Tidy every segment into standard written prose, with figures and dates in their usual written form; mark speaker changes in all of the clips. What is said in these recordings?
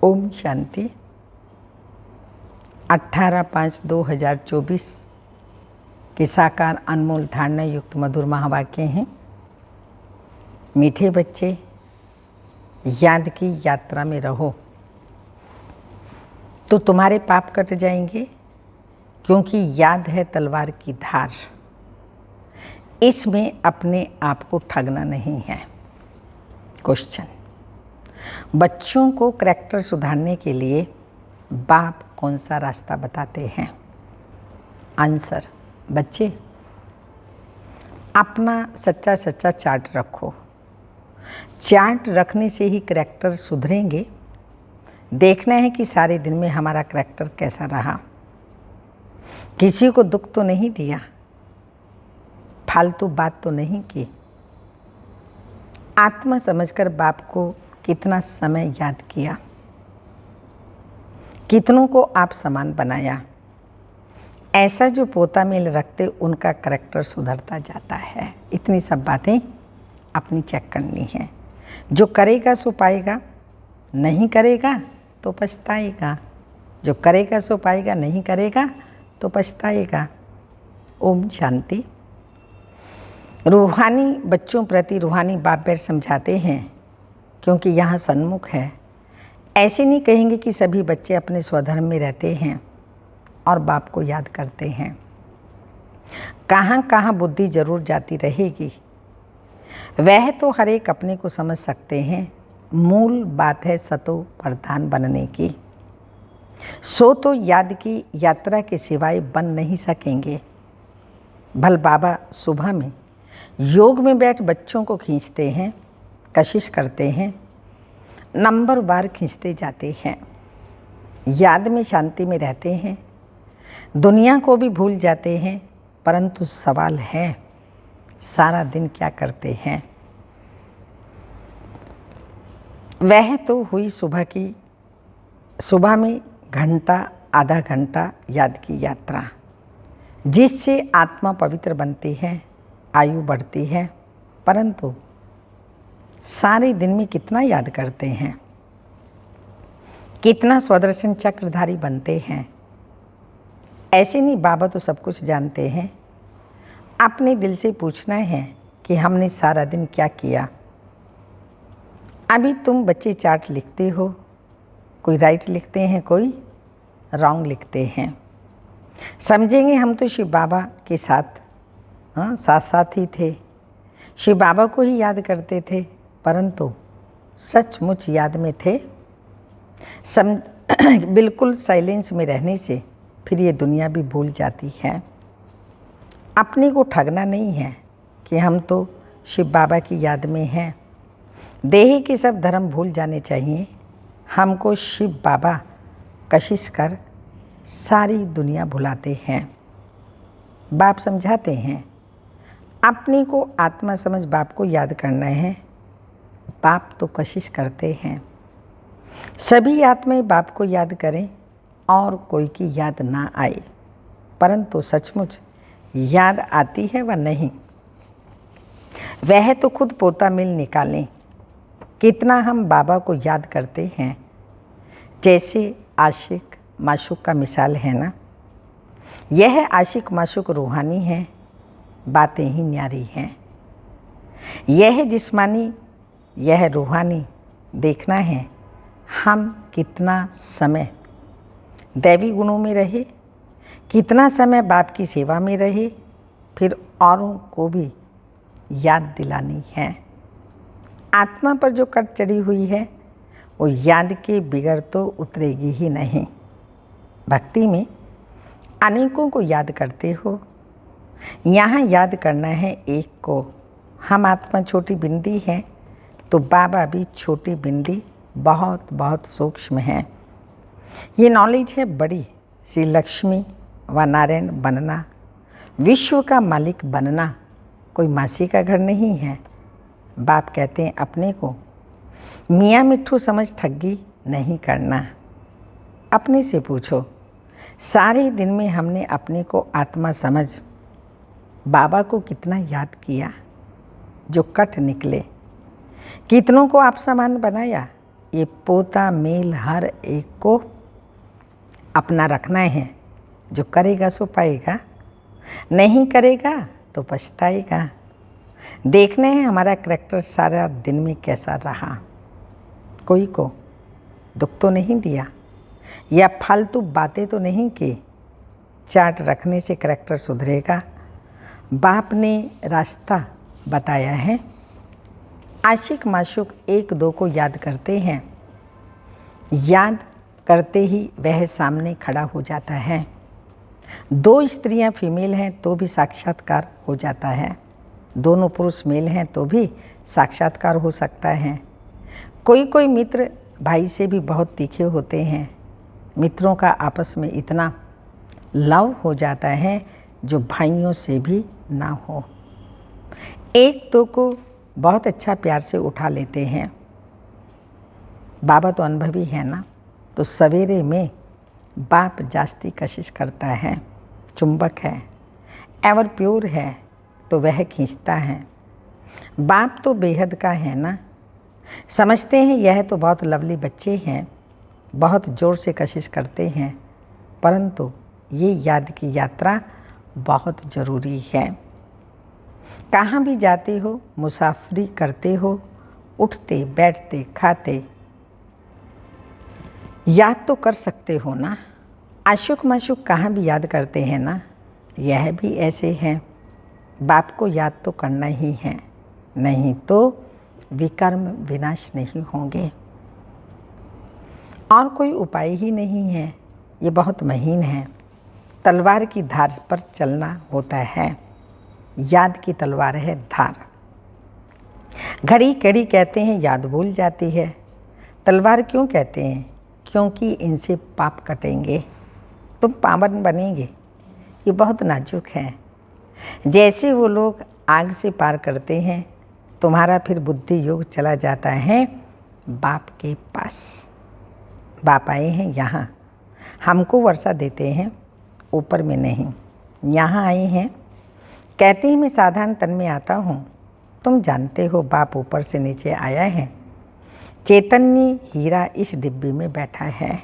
Speaker 1: ओम शांति। 18/5/2024 के साकार अनमोल धारणा युक्त मधुर महावाक्य हैं। मीठे बच्चे, याद की यात्रा में रहो तो तुम्हारे पाप कट जाएंगे, क्योंकि याद है तलवार की धार। इसमें अपने आप को ठगना नहीं है। क्वेश्चन: बच्चों को करैक्टर सुधारने के लिए बाप कौन सा रास्ता बताते हैं? आंसर: बच्चे, अपना सच्चा सच्चा चार्ट रखो। चार्ट रखने से ही करैक्टर सुधरेंगे। देखना है कि सारे दिन में हमारा करैक्टर कैसा रहा। किसी को दुख तो नहीं दिया, फालतू बात तो नहीं की। आत्मा समझकर बाप को कितना समय याद किया, कितनों को आप समान बनाया। ऐसा जो पोता मेल रखते उनका करैक्टर सुधरता जाता है। इतनी सब बातें अपनी चेक करनी है। जो करेगा सो पाएगा, नहीं करेगा तो पछताएगा। जो करेगा सो पाएगा, नहीं करेगा तो पछताएगा। ओम शांति। रूहानी बच्चों प्रति रूहानी बाप बैठ समझाते हैं, क्योंकि यहाँ सन्मुख है। ऐसे नहीं कहेंगे कि सभी बच्चे अपने स्वधर्म में रहते हैं और बाप को याद करते हैं। कहाँ कहाँ बुद्धि जरूर जाती रहेगी, वह तो हर एक अपने को समझ सकते हैं। मूल बात है सतो प्रधान बनने की। सो तो याद की यात्रा के सिवाय बन नहीं सकेंगे। भल बाबा सुबह में योग में बैठ बच्चों को खींचते हैं, कशिश करते हैं, नंबर बार खींचते जाते हैं। याद में शांति में रहते हैं, दुनिया को भी भूल जाते हैं। परंतु सवाल है, सारा दिन क्या करते हैं? वह तो हुई सुबह में घंटा आधा घंटा याद की यात्रा, जिससे आत्मा पवित्र बनती है, आयु बढ़ती है। परंतु सारे दिन में कितना याद करते हैं? कितना स्वदर्शन चक्रधारी बनते हैं? ऐसे नहीं, बाबा तो सब कुछ जानते हैं। अपने दिल से पूछना है कि हमने सारा दिन क्या किया। अभी तुम बच्चे चार्ट लिखते हो, कोई राइट लिखते हैं, कोई रॉन्ग लिखते हैं। समझेंगे हम तो शिव बाबा के साथ साथ ही थे, शिव बाबा को ही याद करते थे, परंतु सचमुच याद में थे? बिल्कुल साइलेंस में रहने से फिर ये दुनिया भी भूल जाती है। अपने को ठगना नहीं है कि हम तो शिव बाबा की याद में हैं। देह के सब धर्म भूल जाने चाहिए। हमको शिव बाबा कशिश कर सारी दुनिया भुलाते हैं। बाप समझाते हैं, अपने को आत्मा समझ बाप को याद करना है। बाप तो कशिश करते हैं सभी आत्माएं बाप को याद करें और कोई की याद ना आए। परंतु सचमुच याद आती है व नहीं, वह तो खुद पोता मिल निकालें। कितना हम बाबा को याद करते हैं। जैसे आशिक माशूक का मिसाल है ना। यह आशिक माशूक रूहानी है, बातें ही न्यारी हैं। यह जिस्मानी, यह रूहानी। देखना है हम कितना समय दैवी गुणों में रहे, कितना समय बाप की सेवा में रहे, फिर औरों को भी याद दिलानी है। आत्मा पर जो कट चढ़ी हुई है, वो याद के बिगड़ तो उतरेगी ही नहीं। भक्ति में अनेकों को याद करते हो, यहाँ याद करना है एक को। हम आत्मा छोटी बिंदी है, तो बाबा भी छोटी बिंदी, बहुत बहुत सूक्ष्म है। ये नॉलेज है बड़ी। श्री लक्ष्मी व नारायण बनना, विश्व का मालिक बनना कोई मासी का घर नहीं है। बाप कहते हैं अपने को मियाँ मिट्ठू समझ ठगी नहीं करना। अपने से पूछो, सारे दिन में हमने अपने को आत्मा समझ बाबा को कितना याद किया? जो कट निकले। कितनों को आप समान बनाया? ये पोता मेल हर एक को अपना रखना है। जो करेगा सो पाएगा, नहीं करेगा तो पछताएगा। देखना है हमारा करैक्टर सारा दिन में कैसा रहा। कोई को दुख तो नहीं दिया या फालतू बातें तो नहीं की। चार्ट रखने से करैक्टर सुधरेगा। बाप ने रास्ता बताया है। आशिक माशूक एक दो को याद करते हैं। याद करते ही वह सामने खड़ा हो जाता है। दो स्त्रियां फीमेल हैं तो भी साक्षात्कार हो जाता है। दोनों पुरुष मेल हैं तो भी साक्षात्कार हो सकता है। कोई कोई मित्र भाई से भी बहुत तीखे होते हैं। मित्रों का आपस में इतना लव हो जाता है जो भाइयों से भी ना हो। एक दो को बहुत अच्छा प्यार से उठा लेते हैं। बाबा तो अनुभवी है ना, तो सवेरे में बाप जास्ती कशिश करता है। चुंबक है, एवर प्योर है तो वह खींचता है। बाप तो बेहद का है ना। समझते हैं यह तो बहुत लवली बच्चे हैं, बहुत ज़ोर से कशिश करते हैं, परंतु ये याद की यात्रा बहुत ज़रूरी है। कहाँ भी जाते हो, मुसाफरी करते हो, उठते बैठते खाते, याद तो कर सकते हो ना। आशुक माशुक कहाँ भी याद करते हैं ना। यह भी ऐसे हैं। बाप को याद तो करना ही है, नहीं तो विकर्म विनाश नहीं होंगे। और कोई उपाय ही नहीं है। ये बहुत महीन है। तलवार की धार पर चलना होता है। याद की तलवार है धार। घड़ी कड़ी कहते हैं याद भूल जाती है। तलवार क्यों कहते हैं? क्योंकि इनसे पाप कटेंगे, तुम पावन बनेंगे। ये बहुत नाजुक है। जैसे वो लोग आग से पार करते हैं, तुम्हारा फिर बुद्धि योग चला जाता है बाप के पास। बाप आए हैं यहाँ, हमको वर्षा देते हैं, ऊपर में नहीं। यहाँ आए हैं, कहते हैं मैं साधारण तन में आता हूँ। तुम जानते हो बाप ऊपर से नीचे आया है। चैतन्य हीरा इस डिब्बी में बैठा है।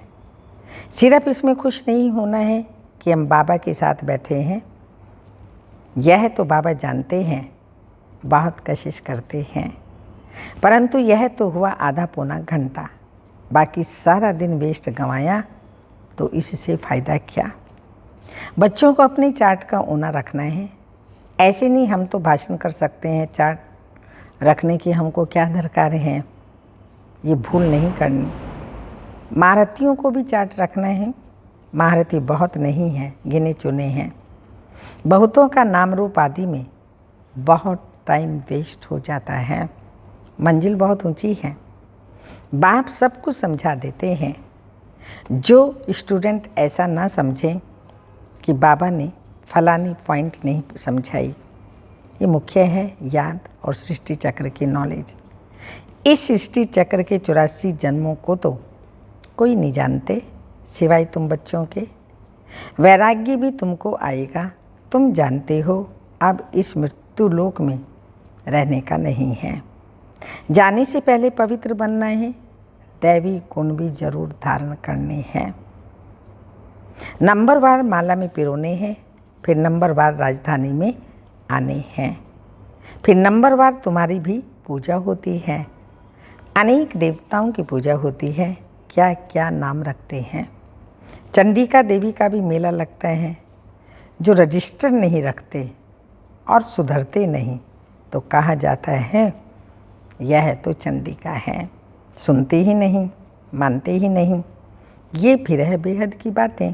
Speaker 1: सिर्फ इसमें खुश नहीं होना है कि हम बाबा के साथ बैठे हैं। यह तो बाबा जानते हैं, बहुत कशिश करते हैं, परंतु यह तो हुआ आधा पौना घंटा। बाकी सारा दिन वेस्ट गंवाया तो इससे फ़ायदा क्या। बच्चों को अपने चार्ट का ओना रखना है। ऐसे नहीं हम तो भाषण कर सकते हैं, चार्ट रखने की हमको क्या दरकार है। ये भूल नहीं करनी। महारथियों को भी चार्ट रखना है। महारथी बहुत नहीं हैं, गिने चुने हैं। बहुतों का नाम रूप आदि में बहुत टाइम वेस्ट हो जाता है। मंजिल बहुत ऊंची है। बाप सब कुछ समझा देते हैं। जो स्टूडेंट ऐसा ना समझें कि बाबा ने फलानी पॉइंट नहीं समझाई। ये मुख्य है याद और सृष्टि चक्र की नॉलेज। इस सृष्टि चक्र के 84 जन्मों को तो कोई नहीं जानते सिवाय तुम बच्चों के। वैराग्य भी तुमको आएगा। तुम जानते हो अब इस मृत्यु लोक में रहने का नहीं है। जाने से पहले पवित्र बनना है। दैवी गुण भी जरूर धारण करने हैं। नंबरवार माला में पिरोने हैं, फिर नंबरवार राजधानी में आने हैं, फिर नंबरवार तुम्हारी भी पूजा होती है। अनेक देवताओं की पूजा होती है। क्या क्या नाम रखते हैं। चंडिका देवी का भी मेला लगता है। जो रजिस्टर नहीं रखते और सुधरते नहीं तो कहा जाता है यह तो चंडिका है। सुनते ही नहीं, मानते ही नहीं। ये फिर है बेहद की बातें।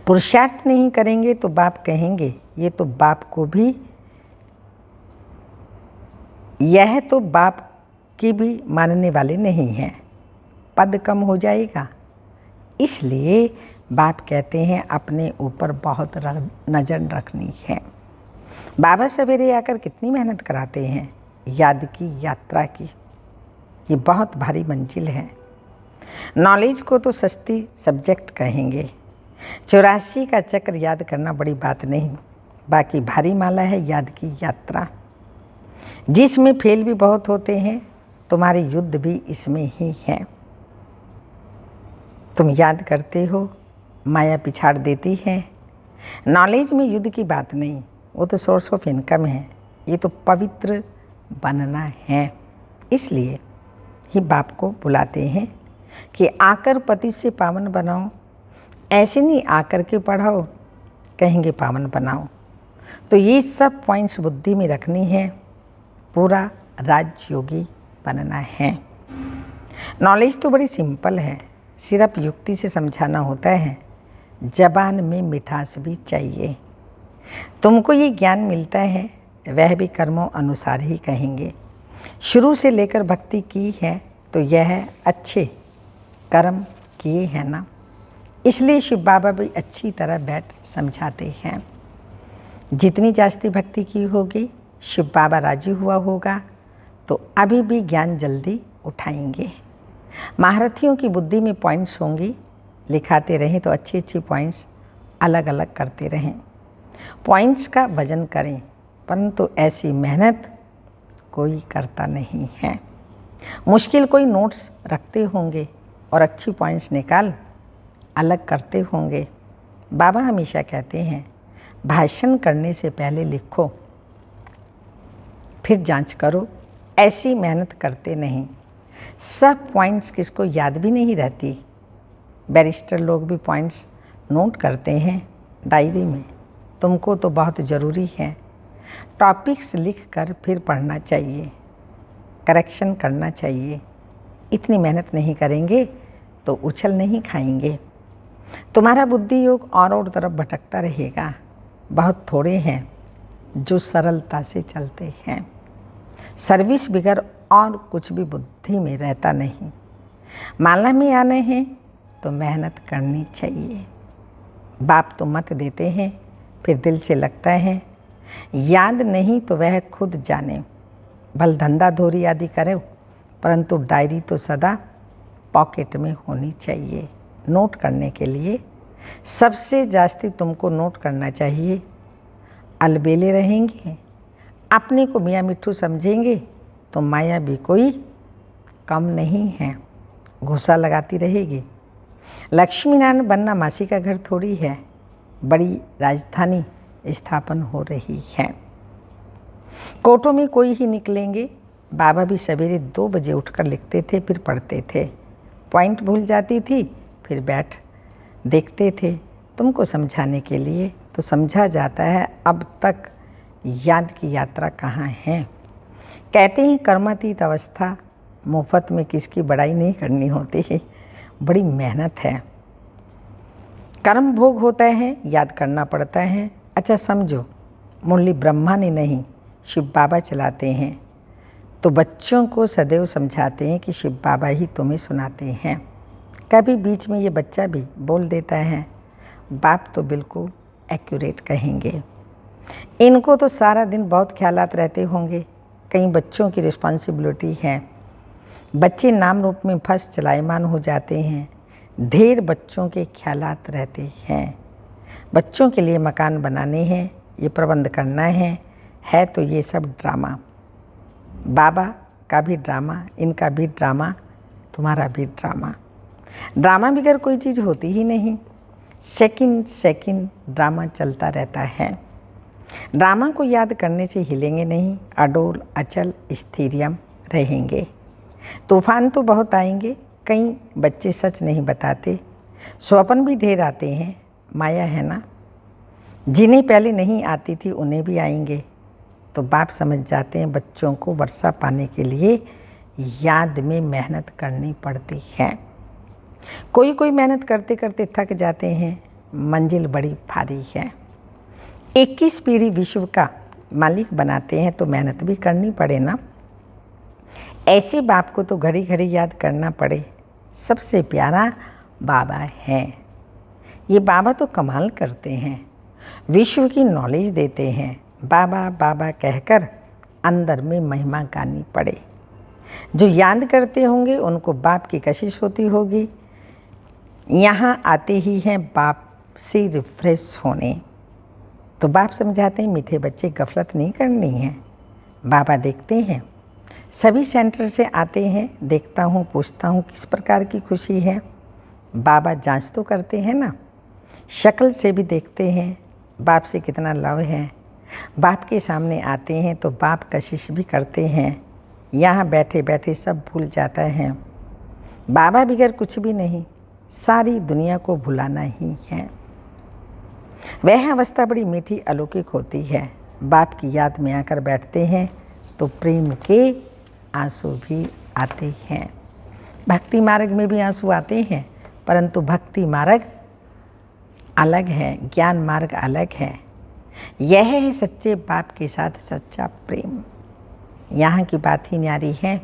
Speaker 1: पुरुषार्थ नहीं करेंगे तो बाप कहेंगे ये तो बाप को भी, यह तो बाप की भी मानने वाले नहीं हैं। पद कम हो जाएगा। इसलिए बाप कहते हैं अपने ऊपर बहुत नज़र रखनी है। बाबा सवेरे आकर कितनी मेहनत कराते हैं याद की यात्रा की। ये बहुत भारी मंजिल है। नॉलेज को तो सस्ती सब्जेक्ट कहेंगे। 84 का चक्र याद करना बड़ी बात नहीं। बाकी भारी माला है याद की यात्रा, जिसमें फेल भी बहुत होते हैं तुम्हारे युद्ध भी इसमें ही है। तुम याद करते हो, माया पिछाड़ देती है। नॉलेज में युद्ध की बात नहीं, वो तो सोर्स ऑफ इनकम है। ये तो पवित्र बनना है। इसलिए ही बाप को बुलाते हैं कि आकर पति से पावन बनाओ। ऐसे नहीं आकर के पढ़ाओ, कहेंगे पावन बनाओ। तो ये सब पॉइंट्स बुद्धि में रखनी है। पूरा राजयोगी बनना है। नॉलेज तो बड़ी सिंपल है, सिर्फ युक्ति से समझाना होता है। जबान में मिठास भी चाहिए। तुमको ये ज्ञान मिलता है, वह भी कर्मों अनुसार ही कहेंगे। शुरू से लेकर भक्ति की है तो यह अच्छे कर्म किए हैं ना, इसलिए शिव बाबा भी अच्छी तरह बैठ समझाते हैं। जितनी जास्ती भक्ति की होगी, शिव बाबा राजी हुआ होगा तो अभी भी ज्ञान जल्दी उठाएंगे। महारथियों की बुद्धि में पॉइंट्स होंगी, लिखाते रहें तो अच्छी अच्छी पॉइंट्स अलग अलग करते रहें। पॉइंट्स का वजन करें, परंतु ऐसी मेहनत कोई करता नहीं है। मुश्किल कोई नोट्स रखते होंगे और अच्छी पॉइंट्स निकाल अलग करते होंगे। बाबा हमेशा कहते हैं, भाषण करने से पहले लिखो फिर जांच करो। ऐसी मेहनत करते नहीं। सब पॉइंट्स किसको याद भी नहीं रहती। बैरिस्टर लोग भी पॉइंट्स नोट करते हैं डायरी में। तुमको तो बहुत ज़रूरी है। टॉपिक्स लिख कर फिर पढ़ना चाहिए, करेक्शन करना चाहिए। इतनी मेहनत नहीं करेंगे तो उछल नहीं खाएंगे। तुम्हारा बुद्धि योग और तरफ भटकता रहेगा। बहुत थोड़े हैं जो सरलता से चलते हैं। सर्विस बिगर और कुछ भी बुद्धि में रहता नहीं। माला में आने हैं तो मेहनत करनी चाहिए। बाप तो मत देते हैं, फिर दिल से लगता है। याद नहीं तो वह खुद जाने। भल धंधा धोरी आदि करे, परंतु डायरी तो सदा पॉकेट में होनी चाहिए नोट करने के लिए। सबसे जास्ती तुमको नोट करना चाहिए। अलबेले रहेंगे, अपने को मियाँ मिट्ठू समझेंगे तो माया भी कोई कम नहीं है, घुसा लगाती रहेगी। लक्ष्मी नारायण बनना मासी का घर थोड़ी है, बड़ी राजधानी स्थापन हो रही है। कोर्टों में कोई ही निकलेंगे। बाबा भी सवेरे 2 बजे उठकर लिखते थे, फिर पढ़ते थे। पॉइंट भूल जाती थी, फिर बैठ देखते थे। तुमको समझाने के लिए तो समझा जाता है। अब तक याद की यात्रा कहाँ है। कहते हैं कर्मातीत अवस्था, मुफ्त में किसकी बड़ाई नहीं करनी होती है, बड़ी मेहनत है। कर्म भोग होता है, याद करना पड़ता है। अच्छा समझो, मुरली ब्रह्मा ने नहीं, शिव बाबा चलाते हैं। तो बच्चों को सदैव समझाते हैं कि शिव बाबा ही तुम्हें सुनाते हैं। कभी बीच में ये बच्चा भी बोल देता है, बाप तो बिल्कुल एक्यूरेट कहेंगे। इनको तो सारा दिन बहुत ख्यालात रहते होंगे। कई बच्चों की रिस्पॉन्सिबिलिटी है। बच्चे नाम रूप में फंस चलायमान हो जाते हैं। ढेर बच्चों के ख्यालात रहते हैं। बच्चों के लिए मकान बनाने हैं, ये प्रबंध करना है तो ये सब ड्रामा। बाबा का भी ड्रामा, इनका भी ड्रामा, तुम्हारा भी ड्रामा। ड्रामा बगैर कोई चीज़ होती ही नहीं। सेकंड ड्रामा चलता रहता है। ड्रामा को याद करने से हिलेंगे नहीं, अडोल अचल स्थिरियम रहेंगे। तूफान तो बहुत आएंगे, कई बच्चे सच नहीं बताते। स्वप्न भी ढेर आते हैं, माया है ना। जिन्हें पहले नहीं आती थी उन्हें भी आएंगे। तो बाप समझ जाते हैं बच्चों को वर्षा पाने के लिए याद में मेहनत करनी पड़ती है। कोई कोई मेहनत करते करते थक जाते हैं। मंजिल बड़ी भारी है। 21 पीढ़ी विश्व का मालिक बनाते हैं तो मेहनत भी करनी पड़े ना। ऐसे बाप को तो घड़ी घड़ी याद करना पड़े। सबसे प्यारा बाबा है। ये बाबा तो कमाल करते हैं, विश्व की नॉलेज देते हैं। बाबा बाबा कहकर अंदर में महिमा गानी पड़े। जो याद करते होंगे उनको बाप की कशिश होती होगी। यहाँ आते ही हैं बाप से रिफ्रेश होने। तो बाप समझाते हैं मीठे बच्चे, गफलत नहीं करनी है। बाबा देखते हैं सभी सेंटर से आते हैं, देखता हूँ, पूछता हूँ किस प्रकार की खुशी है। बाबा जांच तो करते हैं ना, शक्ल से भी देखते हैं बाप से कितना लव है। बाप के सामने आते हैं तो बाप कशिश भी करते हैं। यहाँ बैठे बैठे सब भूल जाता है। बाबा बगैर कुछ भी नहीं, सारी दुनिया को भुलाना ही है। वह अवस्था बड़ी मीठी अलौकिक होती है। बाप की याद में आकर बैठते हैं तो प्रेम के आंसू भी आते हैं। भक्ति मार्ग में भी आंसू आते हैं, परंतु भक्ति मार्ग अलग है, ज्ञान मार्ग अलग है। यह है सच्चे बाप के साथ सच्चा प्रेम। यहाँ की बात ही न्यारी है।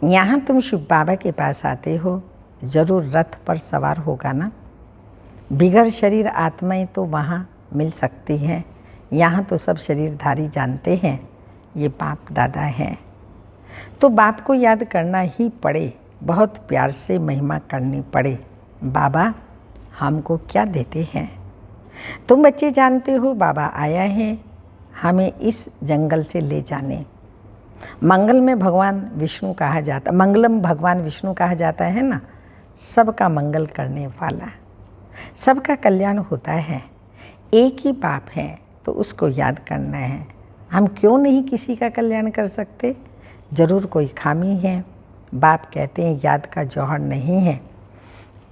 Speaker 1: यहाँ तुम शिव बाबा के पास आते हो, ज़रूर रथ पर सवार होगा ना। बिगड़ शरीर आत्माएं तो वहाँ मिल सकती हैं। यहाँ तो सब शरीरधारी जानते हैं ये बाप दादा हैं। तो बाप को याद करना ही पड़े, बहुत प्यार से महिमा करनी पड़े। बाबा हमको क्या देते हैं? तुम बच्चे जानते हो बाबा आया है हमें इस जंगल से ले जाने। मंगल में भगवान विष्णु कहा जाता, मंगलम भगवान विष्णु कहा जाता है ना। सबका मंगल करने वाला, सबका कल्याण होता है। एक ही बाप है तो उसको याद करना है। हम क्यों नहीं किसी का कल्याण कर सकते? ज़रूर कोई खामी है। बाप कहते हैं याद का जौहर नहीं है,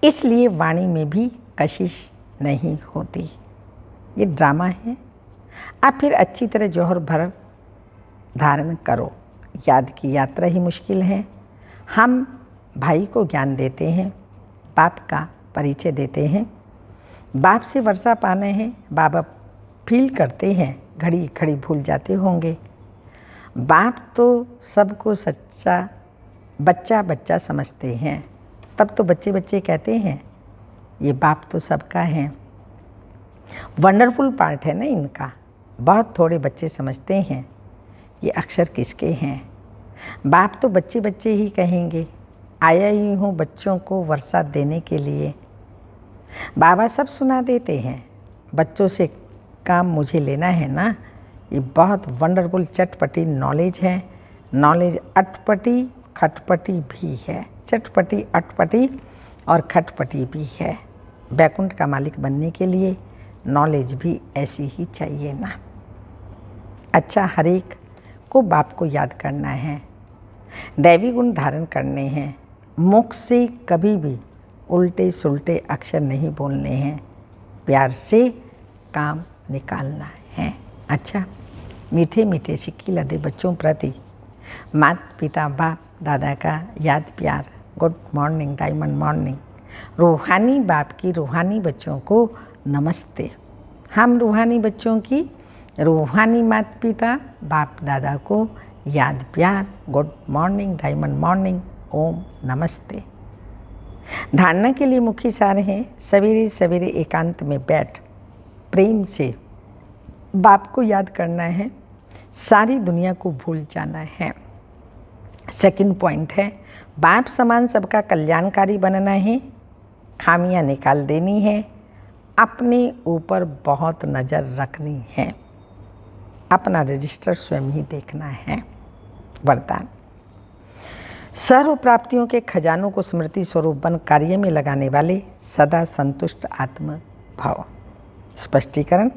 Speaker 1: इसलिए वाणी में भी कशिश नहीं होती। ये ड्रामा है। आप फिर अच्छी तरह जौहर भर धारण करो। याद की यात्रा ही मुश्किल है। हम भाई को ज्ञान देते हैं, बाप का परिचय देते हैं। बाप से वर्षा पाना है, बाबा फील करते हैं, घड़ी घड़ी भूल जाते होंगे। बाप तो सबको सच्चा बच्चा बच्चा समझते हैं, तब तो बच्चे बच्चे कहते हैं। ये बाप तो सबका है। वंडरफुल पार्ट है ना इनका। बहुत थोड़े बच्चे समझते हैं ये अक्षर किसके हैं। बाप तो बच्चे बच्चे ही कहेंगे, आया ही हूँ बच्चों को वर्षा देने के लिए। बाबा सब सुना देते हैं, बच्चों से काम मुझे लेना है ना। ये बहुत वंडरफुल चटपटी नॉलेज है। नॉलेज अटपटी खटपटी भी है, चटपटी अटपटी और खटपटी भी है। बैकुंठ का मालिक बनने के लिए नॉलेज भी ऐसी ही चाहिए ना। अच्छा, हर एक को बाप को याद करना है, दैवी गुण धारण करने हैं। मुख से कभी भी उल्टे सुलटे अक्षर नहीं बोलने हैं, प्यार से काम निकालना है। अच्छा, मीठे मीठे सिक्की लदे बच्चों प्रति माता पिता बाप दादा का याद प्यार। Good morning, diamond morning. रूहानी बाप की रूहानी बच्चों को नमस्ते। हम रूहानी बच्चों की रूहानी माता पिता बाप दादा को याद प्यार। गुड मॉर्निंग, डायमंड मॉर्निंग, ओम नमस्ते। धारणा के लिए मुख्य सार है, सवेरे सवेरे एकांत में बैठ प्रेम से बाप को याद करना है, सारी दुनिया को भूल जाना है। सेकंड पॉइंट है, बाप समान सबका कल्याणकारी बनना है, खामियां निकाल देनी है, अपने ऊपर बहुत नज़र रखनी है, अपना रजिस्टर स्वयं ही देखना है। वरदान, सर्व प्राप्तियों के खजानों को स्मृति स्वरूप बन कार्य में लगाने वाले सदा संतुष्ट आत्म भाव। स्पष्टीकरण,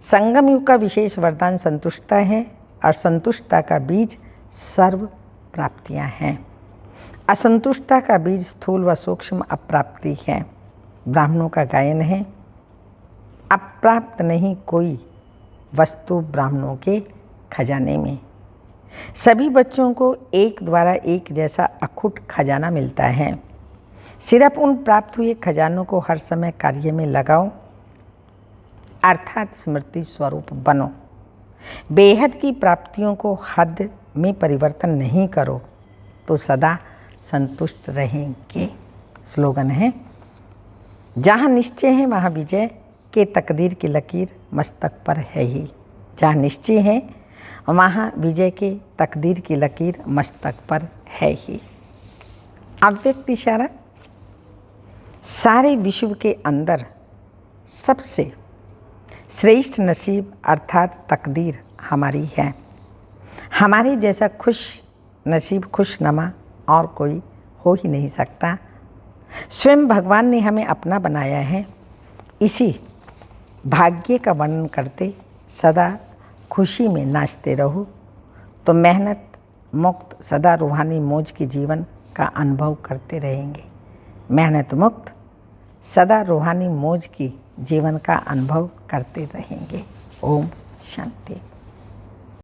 Speaker 1: संगम युग का विशेष वरदान संतुष्टता है और संतुष्टता का बीज सर्व प्राप्तियां हैं। असंतुष्टता का बीज स्थूल व सूक्ष्म अप्राप्ति है। ब्राह्मणों का गायन है, अप्राप्त नहीं कोई वस्तु ब्राह्मणों के खजाने में। सभी बच्चों को एक द्वारा एक जैसा अखुट खजाना मिलता है। सिर्फ उन प्राप्त हुए खजानों को हर समय कार्य में लगाओ, अर्थात स्मृति स्वरूप बनो। बेहद की प्राप्तियों को हद में परिवर्तन नहीं करो तो सदा संतुष्ट रहेंगे। स्लोगन है, जहाँ निश्चय है वहाँ विजय के तकदीर की लकीर मस्तक पर है ही। जहाँ निश्चय है वहाँ विजय के तकदीर की लकीर मस्तक पर है ही। अव्यक्त इशारा, सारे विश्व के अंदर सबसे श्रेष्ठ नसीब अर्थात तकदीर हमारी है। हमारे जैसा खुश नसीब खुशनुमा और कोई हो ही नहीं सकता। स्वयं भगवान ने हमें अपना बनाया है। इसी भाग्य का वर्णन करते सदा खुशी में नाचते रहो तो मेहनत मुक्त सदा रूहानी मौज के जीवन का अनुभव करते रहेंगे। मेहनत मुक्त सदा रूहानी मौज की जीवन का अनुभव करते रहेंगे। ओम शांति।